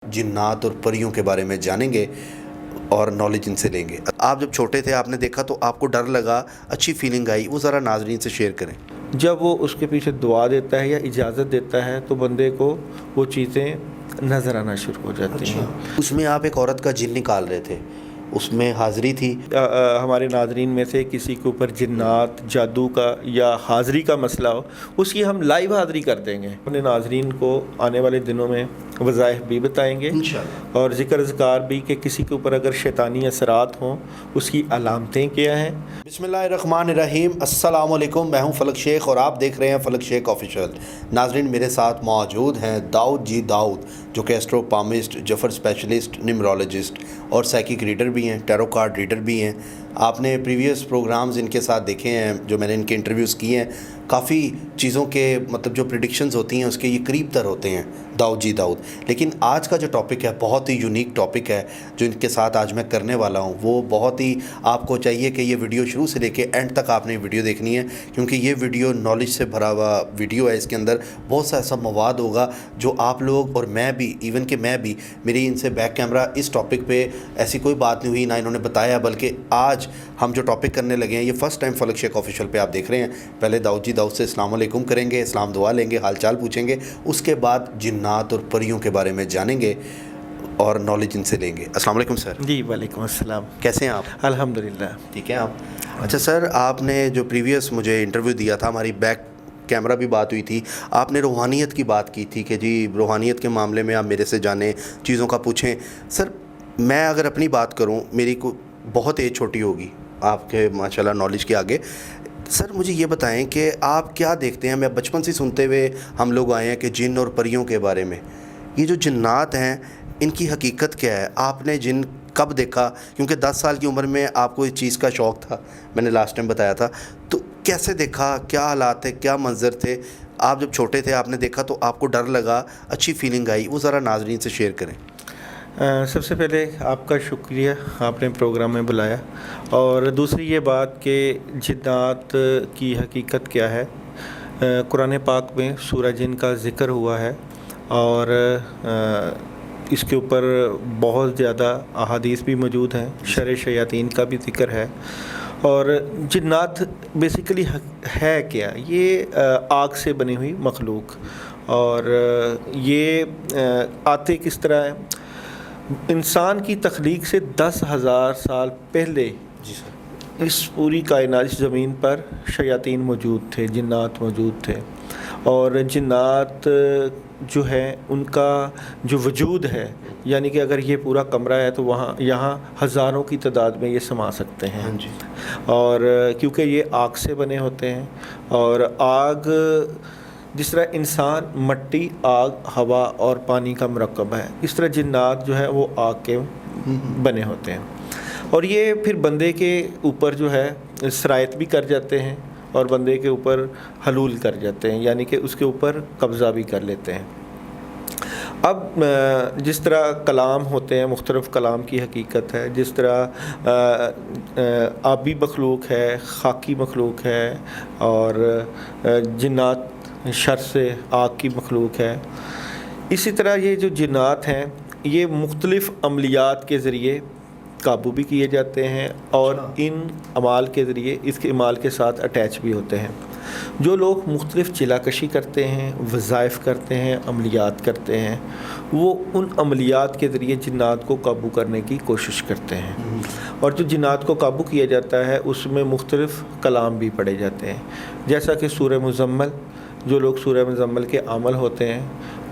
جنات اور پریوں کے بارے میں جانیں گے اور نالج ان سے لیں گے۔ آپ جب چھوٹے تھے، آپ نے دیکھا تو آپ کو ڈر لگا، اچھی فیلنگ آئی، وہ ذرا ناظرین سے شیئر کریں۔ جب وہ اس کے پیچھے دعا دیتا ہے یا اجازت دیتا ہے تو بندے کو وہ چیزیں نظر آنا شروع ہو جاتی ہیں۔ اس میں آپ ایک عورت کا جن نکال رہے تھے، اس میں حاضری تھی۔ ہمارے ناظرین میں سے کسی کے اوپر جنات، جادو کا یا حاضری کا مسئلہ ہو، اس کی ہم لائیو حاضری کر دیں گے۔ اپنے ناظرین کو آنے والے دنوں میں وظائف بھی بتائیں گے انشاءاللہ، اور ذکر اذکار بھی کہ کسی کے اوپر اگر شیطانی اثرات ہوں اس کی علامتیں کیا ہیں۔ بسم اللہ الرحمن الرحیم۔ السلام علیکم، میں ہوں فلک شیخ اور آپ دیکھ رہے ہیں فلک شیخ آفیشیل۔ ناظرین، میرے ساتھ موجود ہیں داؤد جی داؤد، جو کہ ایسٹرو پامسٹ، جفر اسپیشلسٹ، نیمرولوجسٹ اور سائیکک ریڈر بھی ہیں، ٹیرو کارڈ ریڈر بھی ہیں۔ آپ نے پریویس پروگرامز ان کے ساتھ دیکھے ہیں، جو میں نے ان کے انٹرویوز کیے ہیں، کافی چیزوں کے جو پریڈکشنز ہوتی ہیں اس کے یہ قریب تر ہوتے ہیں داؤد جی داؤد۔ لیکن آج کا جو ٹاپک ہے بہت ہی یونیک ٹاپک ہے جو ان کے ساتھ آج میں کرنے والا ہوں۔ وہ بہت ہی آپ کو چاہیے کہ یہ ویڈیو شروع سے لے کے اینڈ تک آپ نے ویڈیو دیکھنی ہے، کیونکہ یہ ویڈیو نالج سے بھرا ہوا ویڈیو ہے۔ اس کے اندر بہت سا ایسا مواد ہوگا جو آپ لوگ اور میں بھی، ایون کہ میں بھی، میری ان سے بیک کیمرہ اس ٹاپک پہ ایسی کوئی بات نہیں ہوئی، نہ انہوں نے بتایا، بلکہ آج ہم جو ٹاپک کرنے لگے ہیں، یہ فرسٹ ٹائم فلک شیخ آفیشیل پہ آپ دیکھ رہے ہیں۔ پہلے داؤد جی داؤد سے السلام علیکم کریں گے، اسلام دعا لیں گے، حال چال پوچھیں گے، اس کے بعد جنات اور پریوں کے بارے میں جانیں گے اور نالج ان سے لیں گے۔ السلام علیکم سر۔ جی وعلیکم السلام۔ کیسے ہیں آپ؟ الحمدللہ ٹھیک ہیں آپ؟ اچھا سر، آپ نے جو پریویس مجھے انٹرویو دیا تھا، ہماری بیک کیمرہ بھی بات ہوئی تھی، آپ نے روحانیت کی بات کی تھی کہ جی روحانیت کے معاملے میں آپ میرے سے جانیں، چیزوں کا پوچھیں۔ سر میں اگر اپنی بات کروں، میری کو بہت ایج چھوٹی ہوگی آپ کے ماشاءاللہ نالج کے آگے۔ سر مجھے یہ بتائیں کہ آپ کیا دیکھتے ہیں؟ میں بچپن سے سنتے ہوئے ہم لوگ آئے ہیں کہ جن اور پریوں کے بارے میں، یہ جو جنات ہیں ان کی حقیقت کیا ہے؟ آپ نے جن کب دیکھا؟ کیونکہ 10 سال کی عمر میں آپ کو اس چیز کا شوق تھا، میں نے لاسٹ ٹائم بتایا تھا، تو کیسے دیکھا؟ کیا حالات تھے؟ کیا منظر تھے؟ آپ جب چھوٹے تھے، آپ نے دیکھا تو آپ کو ڈر لگا، اچھی فیلنگ آئی، وہ ذرا ناظرین سے شیئر کریں۔ سب سے پہلے آپ کا شکریہ، آپ نے پروگرام میں بلایا، اور دوسری یہ بات کہ جنات کی حقیقت کیا ہے۔ قرآن پاک میں سورہ جن کا ذکر ہوا ہے اور اس کے اوپر بہت زیادہ احادیث بھی موجود ہیں، شر شیاطین کا بھی ذکر ہے۔ اور جنات بیسیکلی ہے کیا؟ یہ آگ سے بنی ہوئی مخلوق، اور یہ آتے کس طرح ہے؟ انسان کی تخلیق سے 10,000 سال پہلے جی سر، اس پوری کائنات، اس زمین پر شیاطین موجود تھے، جنات موجود تھے، اور جنات جو ہے ان کا جو وجود ہے، یعنی کہ اگر یہ پورا کمرہ ہے تو یہاں ہزاروں کی تعداد میں یہ سما سکتے ہیں۔ ہاں جی، اور کیونکہ یہ آگ سے بنے ہوتے ہیں، اور آگ جس طرح انسان مٹی، آگ، ہوا اور پانی کا مرکب ہے، اس طرح جنات جو ہے وہ آگ کے بنے ہوتے ہیں، اور یہ پھر بندے کے اوپر جو ہے سرایت بھی کر جاتے ہیں اور بندے کے اوپر حلول کر جاتے ہیں، یعنی کہ اس کے اوپر قبضہ بھی کر لیتے ہیں۔ اب جس طرح کلام ہوتے ہیں، مختلف کلام کی حقیقت ہے، جس طرح آبی مخلوق ہے، خاکی مخلوق ہے، اور جنات شر سے آگ کی مخلوق ہے، اسی طرح یہ جو جنات ہیں یہ مختلف عملیات کے ذریعے قابو بھی کیے جاتے ہیں، اور ان اعمال کے ذریعے اس کے اعمال کے ساتھ اٹیچ بھی ہوتے ہیں۔ جو لوگ مختلف چلا کشی کرتے ہیں، وظائف کرتے ہیں، عملیات کرتے ہیں، وہ ان عملیات کے ذریعے جنات کو قابو کرنے کی کوشش کرتے ہیں، اور جو جنات کو قابو کیا جاتا ہے اس میں مختلف کلام بھی پڑھے جاتے ہیں، جیسا کہ سورہ مزمل۔ جو لوگ سورہ مزمل کے عامل ہوتے ہیں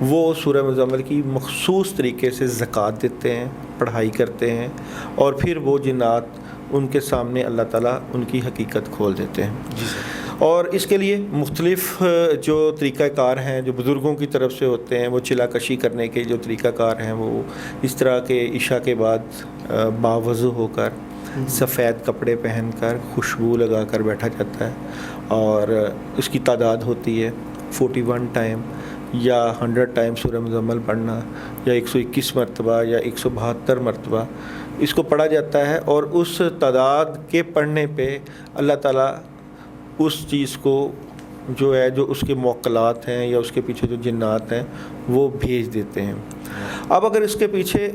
وہ سورہ مزمل کی مخصوص طریقے سے زکوٰۃ دیتے ہیں، پڑھائی کرتے ہیں، اور پھر وہ جنات ان کے سامنے اللہ تعالیٰ ان کی حقیقت کھول دیتے ہیں۔ اور اس کے لیے مختلف جو طریقہ کار ہیں جو بزرگوں کی طرف سے ہوتے ہیں، وہ چلا کشی کرنے کے جو طریقہ کار ہیں وہ اس طرح کے عشاء کے بعد باوضو ہو کر، سفید کپڑے پہن کر، خوشبو لگا کر بیٹھا جاتا ہے، اور اس کی تعداد ہوتی ہے 41 ٹائم یا 100 ٹائم سورہ مزمل پڑھنا، یا 121 مرتبہ یا 172 مرتبہ اس کو پڑھا جاتا ہے، اور اس تعداد کے پڑھنے پہ اللہ تعالیٰ اس چیز کو جو ہے جو اس کے موکلات ہیں یا اس کے پیچھے جو جنات ہیں وہ بھیج دیتے ہیں۔ اب اگر اس کے پیچھے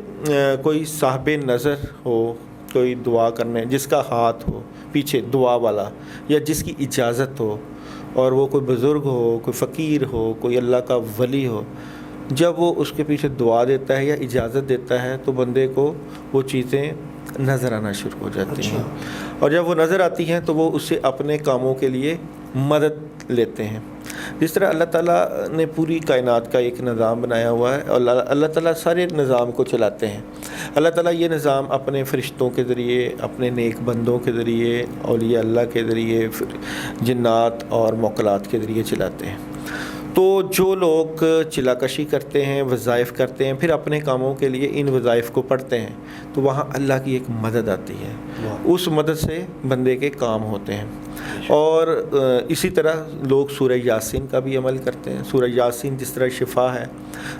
کوئی صاحب نظر ہو، کوئی دعا کرنے جس کا ہاتھ ہو پیچھے دعا والا، یا جس کی اجازت ہو، اور وہ کوئی بزرگ ہو، کوئی فقیر ہو، کوئی اللہ کا ولی ہو، جب وہ اس کے پیچھے دعا دیتا ہے یا اجازت دیتا ہے تو بندے کو وہ چیزیں نظر آنا شروع ہو جاتی ہیں، اور جب وہ نظر آتی ہیں تو وہ اس سے اپنے کاموں کے لیے مدد لیتے ہیں۔ جس طرح اللہ تعالیٰ نے پوری کائنات کا ایک نظام بنایا ہوا ہے، اور اللہ تعالیٰ سارے نظام کو چلاتے ہیں۔ اللہ تعالیٰ یہ نظام اپنے فرشتوں کے ذریعے، اپنے نیک بندوں کے ذریعے، اولیاء اللہ کے ذریعے، جنات اور موکلات کے ذریعے چلاتے ہیں۔ تو جو لوگ چلا کشی کرتے ہیں، وظائف کرتے ہیں، پھر اپنے کاموں کے لیے ان وظائف کو پڑھتے ہیں، تو وہاں اللہ کی ایک مدد آتی ہے، اس مدد سے بندے کے کام ہوتے ہیں۔ اور اسی طرح لوگ سورہ یاسین کا بھی عمل کرتے ہیں۔ سورہ یاسین جس طرح شفا ہے،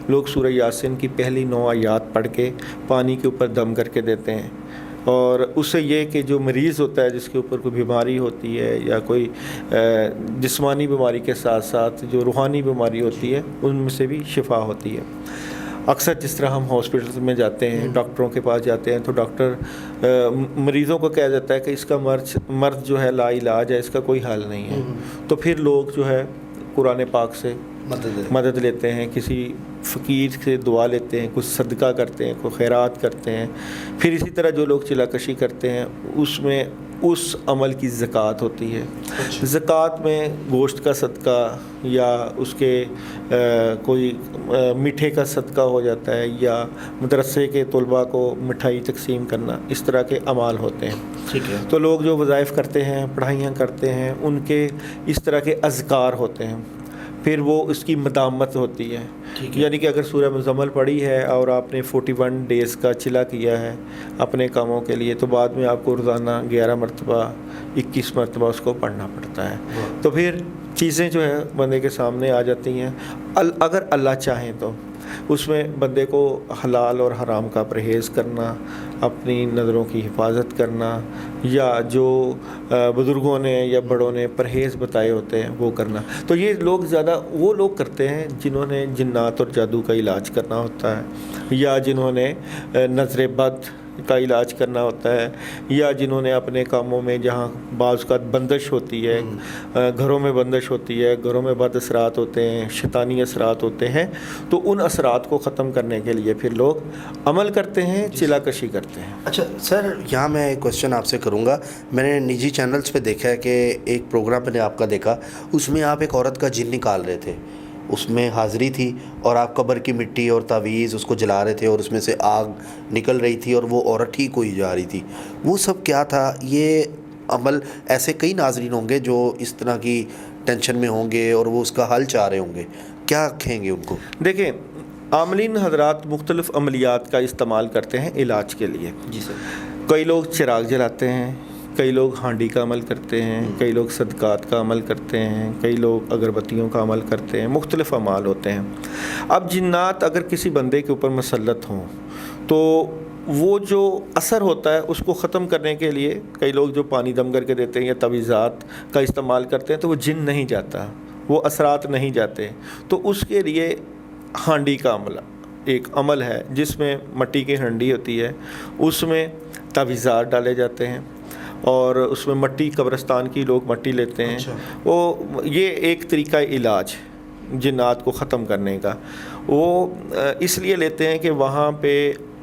لوگ سورہ یاسین کی پہلی 9 آیات پڑھ کے پانی کے اوپر دم کر کے دیتے ہیں، اور اس سے یہ کہ جو مریض ہوتا ہے، جس کے اوپر کوئی بیماری ہوتی ہے یا کوئی جسمانی بیماری کے ساتھ ساتھ جو روحانی بیماری ہوتی ہے، ان میں سے بھی شفا ہوتی ہے۔ اکثر جس طرح ہم ہاسپٹل میں جاتے ہیں، ڈاکٹروں کے پاس جاتے ہیں، تو ڈاکٹر مریضوں کو کہہ دیتا ہے کہ اس کا مرض جو ہے لا علاج ہے، اس کا کوئی حل نہیں ہے۔ تو پھر لوگ جو ہے قرآن پاک سے مدد لیتے ہیں، کسی فقیر سے دعا لیتے ہیں، کچھ صدقہ کرتے ہیں، کوئی خیرات کرتے ہیں۔ پھر اسی طرح جو لوگ چلا کشی کرتے ہیں، اس میں اس عمل کی زکوٰۃ ہوتی ہے۔ زکوٰۃ میں گوشت کا صدقہ یا اس کے کوئی میٹھے کا صدقہ ہو جاتا ہے، یا مدرسے کے طلباء کو مٹھائی تقسیم کرنا، اس طرح کے اعمال ہوتے ہیں۔ ٹھیک ہے۔ تو لوگ جو وظائف کرتے ہیں، پڑھائیاں کرتے ہیں، ان کے اس طرح کے اذکار ہوتے ہیں، پھر وہ اس کی مدامت ہوتی ہے۔ یعنی کہ اگر سورہ مزمل پڑھی ہے اور آپ نے 41 ڈیز کا چلا کیا ہے اپنے کاموں کے لیے، تو بعد میں آپ کو روزانہ 11 مرتبہ 21 مرتبہ اس کو پڑھنا پڑتا ہے۔ تو پھر چیزیں جو ہے بندے کے سامنے آ جاتی ہیں، اگر اللہ چاہیں تو اس میں بندے کو حلال اور حرام کا پرہیز کرنا، اپنی نظروں کی حفاظت کرنا، یا جو بزرگوں نے یا بڑوں نے پرہیز بتائے ہوتے ہیں وہ کرنا۔ تو یہ لوگ زیادہ وہ لوگ کرتے ہیں جنہوں نے جنات اور جادو کا علاج کرنا ہوتا ہے، یا جنہوں نے نظر بد کا علاج کرنا ہوتا ہے، یا جنہوں نے اپنے کاموں میں جہاں بعض اوقات بندش ہوتی ہے، گھروں میں بندش ہوتی ہے، گھروں میں بد اثرات ہوتے ہیں، شیطانی اثرات ہوتے ہیں، تو ان اثرات کو ختم کرنے کے لیے پھر لوگ عمل کرتے ہیں، چلا کشی کرتے ہیں۔ اچھا سر، یہاں میں ایک کوشچن آپ سے کروں گا۔ میں نے نجی چینلز پہ دیکھا ہے کہ ایک پروگرام میں نے آپ کا دیکھا، اس میں آپ ایک عورت کا جن نکال رہے تھے، اس میں حاضری تھی، اور آپ قبر کی مٹی اور تعویذ اس کو جلا رہے تھے، اور اس میں سے آگ نکل رہی تھی، اور وہ عورت ٹھیک ہوئی جا رہی تھی۔ وہ سب کیا تھا؟ یہ عمل ایسے کئی ناظرین ہوں گے جو اس طرح کی ٹینشن میں ہوں گے اور وہ اس کا حل چاہ رہے ہوں گے، کیا کہیں گے ان کو؟ دیکھیں، عاملین حضرات مختلف عملیات کا استعمال کرتے ہیں علاج کے لیے۔ جی سر۔ کئی لوگ چراغ جلاتے ہیں، کئی لوگ ہانڈی کا عمل کرتے ہیں، کئی لوگ صدقات کا عمل کرتے ہیں، کئی لوگ اگربتیوں کا عمل کرتے ہیں، مختلف اعمال ہوتے ہیں۔ اب جنات اگر کسی بندے کے اوپر مسلط ہوں تو وہ جو اثر ہوتا ہے اس کو ختم کرنے کے لیے کئی لوگ جو پانی دم کر کے دیتے ہیں یا تعویذات کا استعمال کرتے ہیں، تو وہ جن نہیں جاتا، وہ اثرات نہیں جاتے۔ تو اس کے لیے ہانڈی کا عمل ایک عمل ہے جس میں مٹی کی ہانڈی ہوتی ہے، اس میں تعویذات ڈالے جاتے ہیں، اور اس میں مٹی، قبرستان کی لوگ مٹی لیتے ہیں۔ وہ یہ ایک طریقہ علاج جنات کو ختم کرنے کا، وہ اس لیے لیتے ہیں کہ وہاں پہ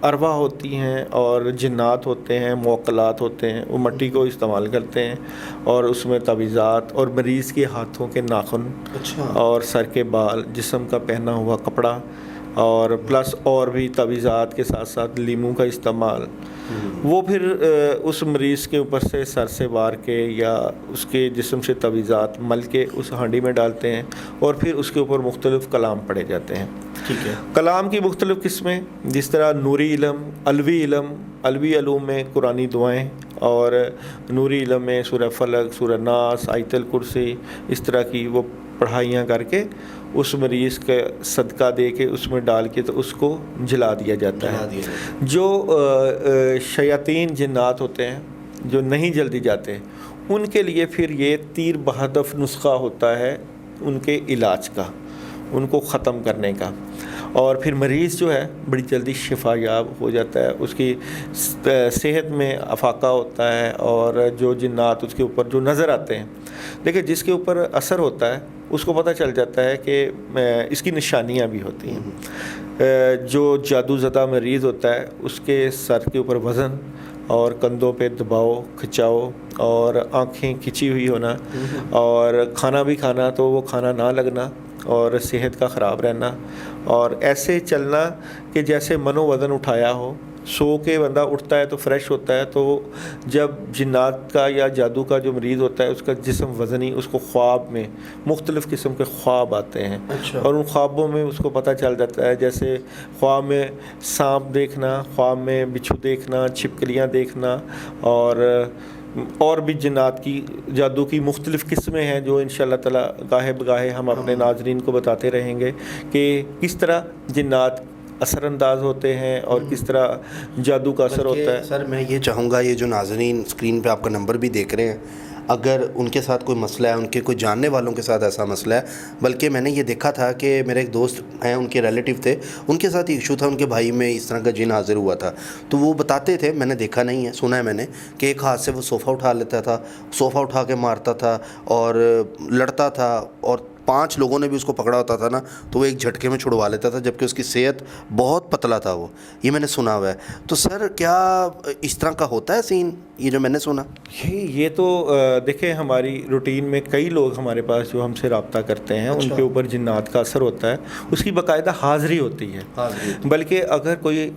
ارواح ہوتی ہیں اور جنات ہوتے ہیں، موکلات ہوتے ہیں، وہ مٹی کو استعمال کرتے ہیں، اور اس میں تعویذات اور مریض کے ہاتھوں کے ناخن اور سر کے بال، جسم کا پہنا ہوا کپڑا، اور پلس اور بھی تعویذات کے ساتھ ساتھ لیموں کا استعمال، وہ پھر اس مریض کے اوپر سے سر سے وار کے یا اس کے جسم سے تعویذات مل کے اس ہانڈی میں ڈالتے ہیں، اور پھر اس کے اوپر مختلف کلام پڑھے جاتے ہیں۔ ٹھیک ہے۔ کلام کی مختلف قسمیں، جس طرح نوری علم، علوی علم، علوی علوم میں قرآنی دعائیں، اور نوری علم میں سورہ فلق، سورہ ناس، آیت الکرسی، اس طرح کی وہ پڑھائیاں کر کے اس مریض کا صدقہ دے کے اس میں ڈال کے تو اس کو جلا دیا جاتا ہے۔ جو شیاطین جنات ہوتے ہیں جو نہیں جلدی جاتے، ان کے لیے پھر یہ تیر بہدف نسخہ ہوتا ہے ان کے علاج کا، ان کو ختم کرنے کا، اور پھر مریض جو ہے بڑی جلدی شفا یاب ہو جاتا ہے، اس کی صحت میں افاقہ ہوتا ہے، اور جو جنات اس کے اوپر جو نظر آتے ہیں، دیکھیں جس کے اوپر اثر ہوتا ہے اس کو پتہ چل جاتا ہے کہ اس کی نشانیاں بھی ہوتی ہیں۔ جو جادو زدہ مریض ہوتا ہے اس کے سر کے اوپر وزن اور کندھوں پہ دباؤ کھچاؤ اور آنکھیں کھچی ہوئی ہونا، اور کھانا بھی کھانا تو وہ کھانا نہ لگنا، اور صحت کا خراب رہنا، اور ایسے چلنا کہ جیسے منو وزن اٹھایا ہو، سو کے بندہ اٹھتا ہے تو فریش ہوتا ہے، تو جب جنات کا یا جادو کا جو مریض ہوتا ہے اس کا جسم وزنی، اس کو خواب میں مختلف قسم کے خواب آتے ہیں، اور ان خوابوں میں اس کو پتہ چل جاتا ہے، جیسے خواب میں سانپ دیکھنا، خواب میں بچھو دیکھنا، چھپکلیاں دیکھنا، اور بھی جنات کی جادو کی مختلف قسمیں ہیں جو انشاءاللہ تعالی گاہے بگاہے ہم اپنے ناظرین کو بتاتے رہیں گے کہ کس طرح جنات اثر انداز ہوتے ہیں اور کس طرح جادو کا اثر ہوتا ہے۔ سر میں یہ چاہوں گا، یہ جو ناظرین اسکرین پہ آپ کا نمبر بھی دیکھ رہے ہیں، اگر ان کے ساتھ کوئی مسئلہ ہے، ان کے کوئی جاننے والوں کے ساتھ ایسا مسئلہ ہے، بلکہ میں نے یہ دیکھا تھا کہ میرے ایک دوست ہیں، ان کے ریلیٹیو تھے، ان کے ساتھ ایشو تھا، ان کے بھائی میں اس طرح کا جن حاضر ہوا تھا، تو وہ بتاتے تھے، میں نے دیکھا نہیں ہے، سنا ہے میں نے، کہ ایک ہاتھ سے وہ صوفہ اٹھا لیتا تھا، صوفہ اٹھا کے مارتا تھا اور لڑتا تھا، اور 5 لوگوں نے بھی اس کو پکڑا ہوتا تھا نا تو وہ ایک جھٹکے میں چھڑوا لیتا تھا، جبکہ اس کی صحت بہت پتلا تھا، وہ یہ میں نے سنا ہوا ہے۔ تو سر کیا اس طرح کا ہوتا ہے سین، یہ جو میں نے سنا؟ یہ تو دیکھیں ہماری روٹین میں کئی لوگ ہمارے پاس جو ہم سے رابطہ کرتے ہیں، ان کے اوپر جنات کا اثر ہوتا ہے، اس کی باقاعدہ حاضری ہوتی ہے، بلکہ اگر کوئی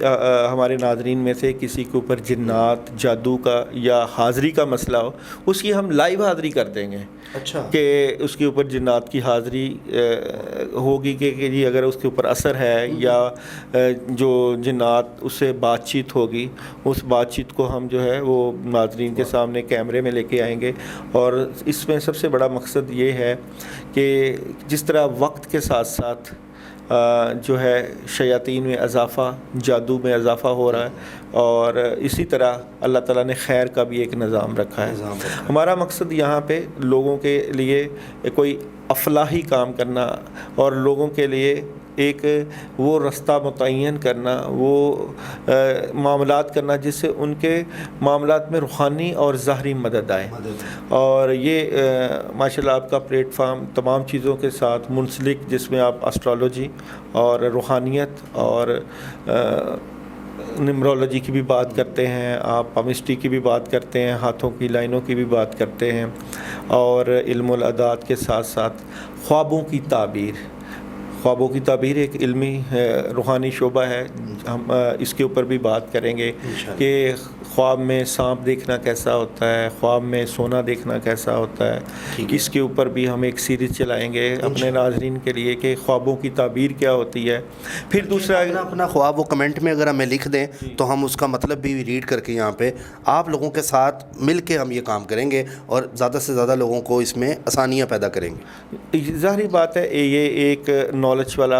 ہمارے ناظرین میں سے کسی کے اوپر جنات جادو کا یا حاضری کا مسئلہ ہو، اس کی ہم لائیو حاضری کر دیں گے، کہ اس کے اوپر جنات کی حاضری ہوگی کہ جی اگر اس کے اوپر اثر ہے یا جو جنات اس سے بات چیت ہوگی، اس بات چیت کو ہم جو ہے وہ ناظرین کے سامنے کیمرے میں لے کے آئیں گے۔ اور اس میں سب سے بڑا مقصد یہ ہے کہ جس طرح وقت کے ساتھ ساتھ جو ہے شیاطین میں اضافہ، جادو میں اضافہ ہو رہا ہے، اور اسی طرح اللہ تعالیٰ نے خیر کا بھی ایک نظام رکھا ہے۔ ہمارا مقصد یہاں پہ لوگوں کے لیے کوئی افلاحی کام کرنا اور لوگوں کے لیے ایک وہ رستہ متعین کرنا، وہ معاملات کرنا جس سے ان کے معاملات میں روحانی اور ظاہری مدد آئے، اور یہ ماشاءاللہ آپ کا پلیٹ فارم تمام چیزوں کے ساتھ منسلک، جس میں آپ اسٹرالوجی اور روحانیت اور نمرولوجی کی بھی بات کرتے ہیں، آپ پامسٹری کی بھی بات کرتے ہیں، ہاتھوں کی لائنوں کی بھی بات کرتے ہیں، اور علم العداد کے ساتھ ساتھ خوابوں کی تعبیر ایک علمی روحانی شعبہ ہے، ہم اس کے اوپر بھی بات کریں گے کہ خواب میں سانپ دیکھنا کیسا ہوتا ہے، خواب میں سونا دیکھنا کیسا ہوتا ہے، اس کے اوپر بھی ہم ایک سیریز چلائیں گے اپنے ناظرین کے لیے کہ خوابوں کی تعبیر کیا ہوتی ہے۔ پھر دوسرا اپنا خواب وہ کمنٹ میں اگر ہمیں لکھ دیں تو ہم اس کا مطلب بھی ریڈ کر کے یہاں پہ آپ لوگوں کے ساتھ مل کے ہم یہ کام کریں گے، اور زیادہ سے زیادہ لوگوں کو اس میں آسانیاں پیدا کریں گے۔ ظاہری بات ہے یہ ایک نالج والا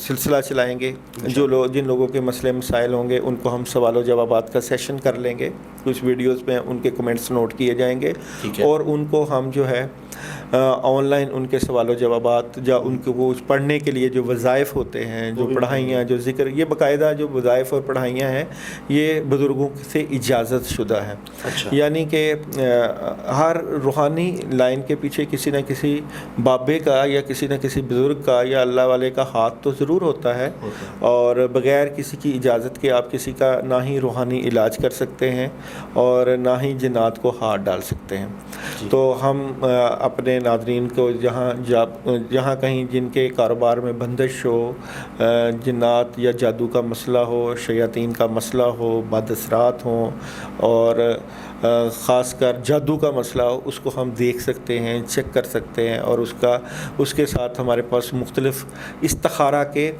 سلسلہ چلائیں گے، جن لوگوں کے مسئلے مسائل ہوں گے ان کو ہم سوال و جوابات کا سیشن کر لیں گے، کچھ ویڈیوز میں ان کے کمنٹس نوٹ کیے جائیں گے، اور ان کو ہم جو ہے آن لائن ان کے سوال و جوابات یا ان کو پڑھنے کے لیے جو وظائف ہوتے ہیں، جو پڑھائیاں، جو ذکر، یہ باقاعدہ جو وظائف اور پڑھائیاں ہیں یہ بزرگوں سے اجازت شدہ ہیں، یعنی کہ ہر روحانی لائن کے پیچھے کسی نہ کسی بابے کا یا کسی نہ کسی بزرگ کا یا اللہ والے کا ہاتھ تو ضرور ہوتا ہے، اور بغیر کسی کی اجازت کے آپ کسی کا نہ ہی روحانی علاج کر سکتے ہیں اور نہ ہی جنات کو ہاتھ ڈال سکتے ہیں۔ تو ہم اپنے ناظرین کو جہاں کہیں جن کے کاروبار میں بندش ہو، جنات یا جادو کا مسئلہ ہو، شیاطین کا مسئلہ ہو، بد اثرات ہوں، اور خاص کر جادو کا مسئلہ ہو، اس کو ہم دیکھ سکتے ہیں، چیک کر سکتے ہیں، اور اس کے ساتھ ہمارے پاس مختلف استخارہ کے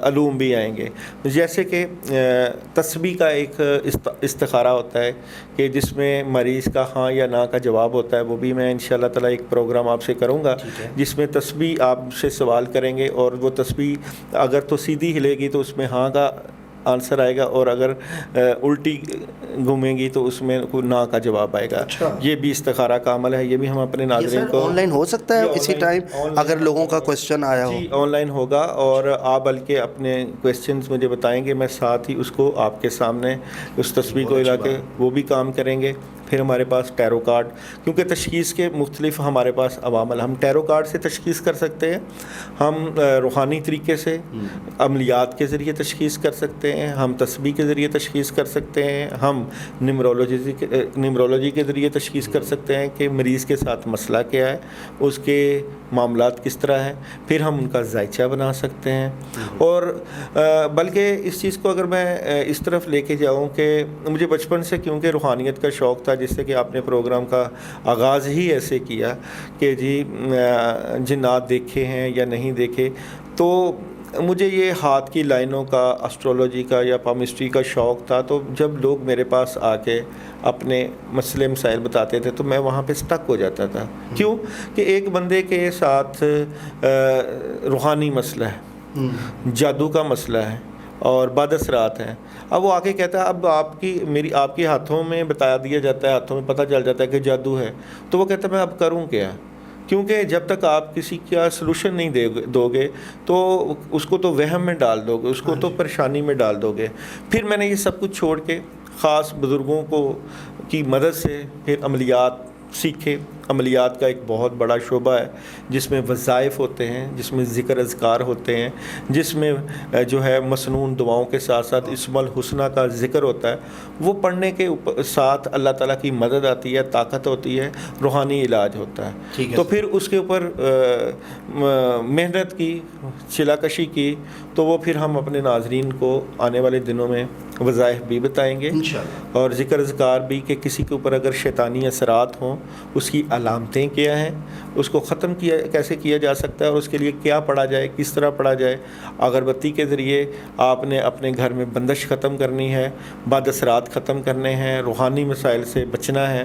علوم بھی آئیں گے، جیسے کہ تسبیح کا ایک استخارہ ہوتا ہے کہ جس میں مریض کا ہاں یا نا کا جواب ہوتا ہے، وہ بھی میں انشاءاللہ تعالی ایک پروگرام آپ سے کروں گا، جس میں تسبیح آپ سے سوال کریں گے، اور وہ تسبیح اگر تو سیدھی ہلے گی تو اس میں ہاں کا آنسر آئے گا, اور اگر الٹی گھومیں گی تو اس میں کوئی نا کا جواب آئے گا. اچھا. یہ بھی استخارہ کا عمل ہے, یہ بھی ہم اپنے ناظرین کو آن لائن ہو سکتا ہے اسی ٹائم اگر لوگوں کا کوشچن آیا ہو؟ جی آن لائن ہوگا, اور آپ بلکہ اپنے کویسچنز مجھے بتائیں گے, میں ساتھ ہی اس کو آپ کے سامنے اس تصویر کو ہلا کے وہ بھی کام کریں گے. پھر ہمارے پاس ٹیرو کارڈ, کیونکہ تشخیص کے مختلف ہمارے پاس عوامل, ہم ٹیرو کارڈ سے تشخیص کر سکتے ہیں, ہم روحانی طریقے سے عملیات کے ذریعے تشخیص کر سکتے ہیں, ہم تسبیح کے ذریعے تشخیص کر سکتے ہیں, ہم نیمرولوجی کے ذریعے تشخیص کر سکتے ہیں کہ مریض کے ساتھ مسئلہ کیا ہے, اس کے معاملات کس طرح ہیں, پھر ہم ان کا ذائچہ بنا سکتے ہیں. اور بلکہ اس چیز کو اگر میں اس طرف لے کے جاؤں کہ مجھے بچپن سے کیونکہ روحانیت کا شوق تھا, جس سے کہ آپ نے پروگرام کا آغاز ہی ایسے کیا کہ جی جنات دیکھے ہیں یا نہیں دیکھے, تو مجھے یہ ہاتھ کی لائنوں کا, اسٹرولوجی کا یا پامسٹری کا شوق تھا. تو جب لوگ میرے پاس آ کے اپنے مسئلے مسائل بتاتے تھے تو میں وہاں پہ سٹک ہو جاتا تھا. کیوں کہ ایک بندے کے ساتھ روحانی مسئلہ ہے, جادو کا مسئلہ ہے اور بد اثرات ہیں. اب وہ آ کے کہتا ہے اب آپ کے ہاتھوں میں بتا دیا جاتا ہے, ہاتھوں میں پتہ چل جاتا ہے کہ جادو ہے, تو وہ کہتا ہے میں اب کروں کیا, کیونکہ جب تک آپ کسی کا سلوشن نہیں دو گے تو اس کو تو وہم میں ڈال دو گے, اس کو تو پریشانی میں ڈال دو گے. پھر میں نے یہ سب کچھ چھوڑ کے خاص بزرگوں کی مدد سے پھر عملیات سیکھے. عملیات کا ایک بہت بڑا شعبہ ہے جس میں وظائف ہوتے ہیں, جس میں ذکر اذکار ہوتے ہیں, جس میں جو ہے مسنون دعاؤں کے ساتھ ساتھ اسم الحسنہ کا ذکر ہوتا ہے. وہ پڑھنے کے ساتھ اللہ تعالیٰ کی مدد آتی ہے, طاقت ہوتی ہے, روحانی علاج ہوتا ہے. تو پھر اس کے اوپر محنت کی, چلا کشی کی, تو وہ پھر ہم اپنے ناظرین کو آنے والے دنوں میں وظائف بھی بتائیں گے اور ذکر اذکار بھی, کہ کسی کے اوپر اگر شیطانی اثرات ہوں اس کی علامتیں کیا ہیں, اس کو ختم کیسے کیا جا سکتا ہے, اور اس کے لیے کیا پڑھا جائے, کس طرح پڑھا جائے. اگربتی کے ذریعے آپ نے اپنے گھر میں بندش ختم کرنی ہے, بد اثرات ختم کرنے ہیں, روحانی مسائل سے بچنا ہے,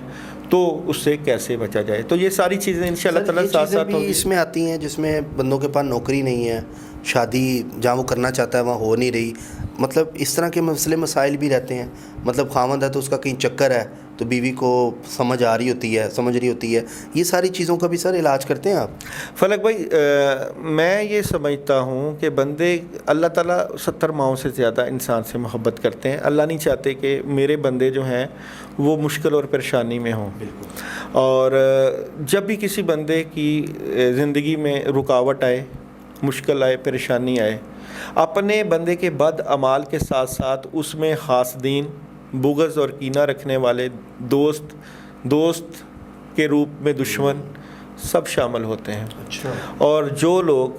تو اس سے کیسے بچا جائے. تو یہ ساری چیزیں انشاءاللہ تعالیٰ ساتھ ساتھ ہوگی. اس میں آتی ہیں جس میں بندوں کے پاس نوکری نہیں ہے, شادی جہاں وہ کرنا چاہتا ہے وہاں ہو نہیں رہی, مطلب اس طرح کے مسئلے مسائل بھی رہتے ہیں. مطلب خاوند ہے تو اس کا کہیں چکر ہے تو بیوی کو سمجھ رہی ہوتی ہے. یہ ساری چیزوں کا بھی سر علاج کرتے ہیں آپ؟ فلک بھائی, میں یہ سمجھتا ہوں کہ بندے, اللہ تعالیٰ 70 ماؤں سے زیادہ انسان سے محبت کرتے ہیں. اللہ نہیں چاہتے کہ میرے بندے جو ہیں وہ مشکل اور پریشانی میں ہوں. اور جب بھی کسی بندے کی زندگی میں رکاوٹ آئے, مشکل آئے, پریشانی آئے, اپنے بندے کے بد اعمال کے ساتھ ساتھ اس میں حاسدین, بغض اور کینہ رکھنے والے, دوست کے روپ میں دشمن, سب شامل ہوتے ہیں. اور جو لوگ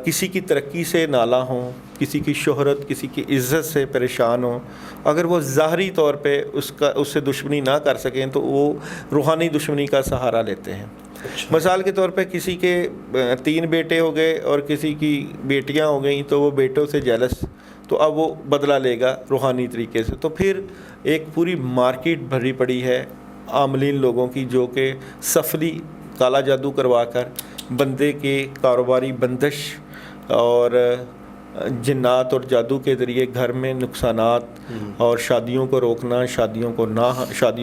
کسی کی ترقی سے نالاں ہوں, کسی کی شہرت, کسی کی عزت سے پریشان ہوں, اگر وہ ظاہری طور پہ اس سے دشمنی نہ کر سکیں تو وہ روحانی دشمنی کا سہارا لیتے ہیں. مثال کے طور پہ کسی کے 3 بیٹے ہو گئے اور کسی کی بیٹیاں ہو گئیں تو وہ بیٹوں سے جیلس, تو اب وہ بدلہ لے گا روحانی طریقے سے. تو پھر ایک پوری مارکیٹ بھری پڑی ہے عاملین لوگوں کی, جو کہ سفلی کالا جادو کروا کر بندے کے کاروباری بندش اور جنات اور جادو کے ذریعے گھر میں نقصانات اور شادیوں کو روکنا, شادیوں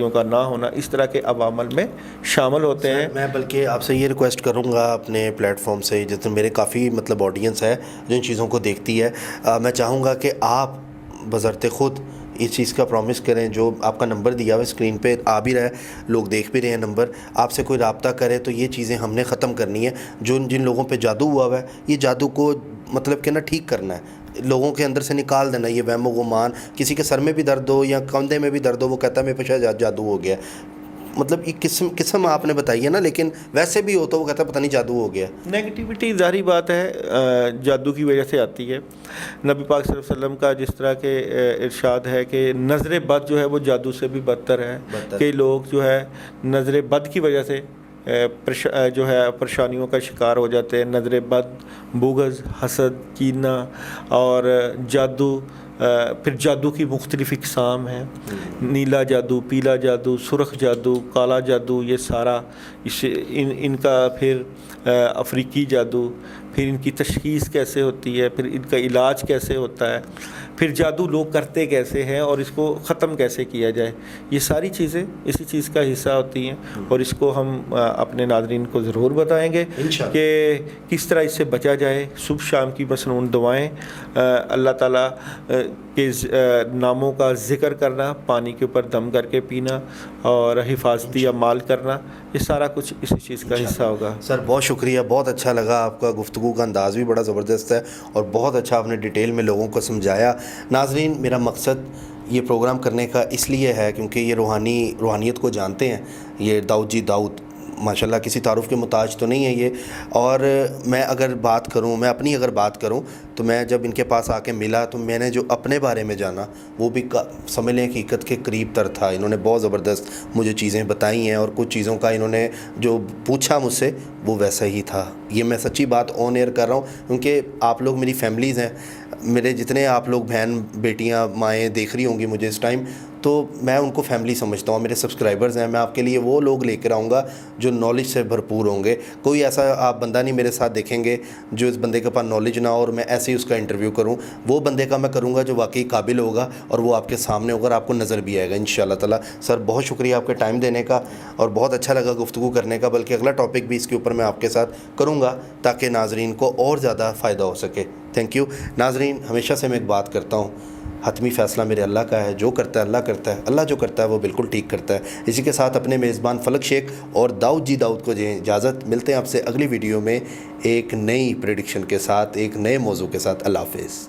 کا نہ ہونا, اس طرح کے عوامل میں شامل ہوتے ہیں. میں بلکہ آپ سے یہ ریکویسٹ کروں گا اپنے پلیٹ فارم سے, جیسے میرے کافی مطلب آڈینس ہے جو ان چیزوں کو دیکھتی ہے, میں چاہوں گا کہ آپ بذرت خود اس چیز کا پرومس کریں. جو آپ کا نمبر دیا ہوا اسکرین پہ آ بھی رہا ہے, لوگ دیکھ بھی رہے ہیں نمبر, آپ سے کوئی رابطہ کرے تو یہ چیزیں ہم نے ختم کرنی ہے. جن لوگوں پہ جادو ہوا ہے, یہ جادو کو مطلب کہ نا ٹھیک کرنا ہے, لوگوں کے اندر سے نکال دینا. یہ وہم و گمان, کسی کے سر میں بھی درد ہو یا کندھے میں بھی درد ہو, وہ کہتا ہے میرے پہ شاید جادو ہو گیا. مطلب ایک قسم آپ نے بتائی ہے نا, لیکن ویسے بھی ہو تو وہ کہتا ہے پتہ نہیں جادو ہو گیا. نیگیٹیوٹی ظاہری بات ہے جادو کی وجہ سے آتی ہے. نبی پاک صلی اللہ علیہ وسلم کا جس طرح کے ارشاد ہے کہ نظر بد جو ہے وہ جادو سے بھی بدتر ہے. کئی لوگ جو ہے نظر بد کی وجہ سے جو ہے پریشانیوں کا شکار ہو جاتے ہیں. نظر بد, بغض, حسد, کینہ اور جادو. پھر جادو کی مختلف اقسام ہیں, نیلا جادو, پیلا جادو, سرخ جادو, کالا جادو, یہ سارا ان کا پھر افریقی جادو, پھر ان کی تشخیص کیسے ہوتی ہے, پھر ان کا علاج کیسے ہوتا ہے. پھر جادو لوگ کرتے کیسے ہیں اور اس کو ختم کیسے کیا جائے، یہ ساری چیزیں اسی چیز کا حصہ ہوتی ہیں، اور اس کو ہم اپنے ناظرین کو ضرور بتائیں گے انشاءاللہ کہ کس طرح اس سے بچا جائے۔ صبح شام کی مسنون دعائیں، اللہ تعالیٰ کے ناموں کا ذکر کرنا، پانی کے اوپر دم کر کے پینا، اور حفاظتی اعمال کرنا، یہ سارا کچھ اسی چیز کا حصہ ہوگا۔ سر بہت شکریہ، بہت اچھا لگا، آپ کا گفتگو کا انداز بھی بڑا زبردست ہے اور بہت اچھا آپ نے ڈیٹیل میں لوگوں کو سمجھایا۔ ناظرین، میرا مقصد یہ پروگرام کرنے کا اس لیے ہے کیونکہ یہ روحانیت کو جانتے ہیں، یہ داؤد جی داؤد ماشاءاللہ کسی تعارف کے محتاج تو نہیں ہے یہ، اور میں اگر بات کروں، میں اپنی اگر بات کروں تو میں جب ان کے پاس آ کے ملا تو میں نے جو اپنے بارے میں جانا وہ بھی سمجھ لیں حقیقت کے قریب تر تھا۔ انہوں نے بہت زبردست مجھے چیزیں بتائی ہیں، اور کچھ چیزوں کا انہوں نے جو پوچھا مجھ سے وہ ویسا ہی تھا۔ یہ میں سچی بات آن ایئر کر رہا ہوں کیونکہ آپ لوگ میری فیملیز ہیں، میرے جتنے آپ لوگ بہن بیٹیاں مائیں دیکھ رہی ہوں گی مجھے اس ٹائم، تو میں ان کو فیملی سمجھتا ہوں، میرے سبسکرائبرز ہیں۔ میں آپ کے لیے وہ لوگ لے کر آؤں گا جو نالج سے بھرپور ہوں گے۔ کوئی ایسا آپ بندہ نہیں میرے ساتھ دیکھیں گے جو اس بندے کے پاس نالج نہ ہو اور میں ایسے ہی اس کا انٹرویو کروں۔ وہ بندے کا میں کروں گا جو واقعی قابل ہوگا اور وہ آپ کے سامنے ہوگا اور آپ کو نظر بھی آئے گا انشاءاللہ تعالیٰ۔ سر بہت شکریہ آپ کے ٹائم دینے کا، اور بہت اچھا لگا گفتگو کرنے کا، بلکہ اگلا ٹاپک بھی اس کے اوپر میں آپ کے ساتھ کروں گا تاکہ ناظرین کو اور زیادہ فائدہ ہو سکے۔ تھینک یو ناظرین۔ ہمیشہ سے میں ایک بات کرتا ہوں، حتمی فیصلہ میرے اللہ کا ہے، جو کرتا ہے اللہ کرتا ہے، اللہ جو کرتا ہے وہ بالکل ٹھیک کرتا ہے۔ اسی کے ساتھ اپنے میزبان فلک شیخ اور داؤد جی داؤد کو دیں اجازت، ملتے ہیں آپ سے اگلی ویڈیو میں ایک نئی پریڈکشن کے ساتھ، ایک نئے موضوع کے ساتھ۔ اللہ حافظ۔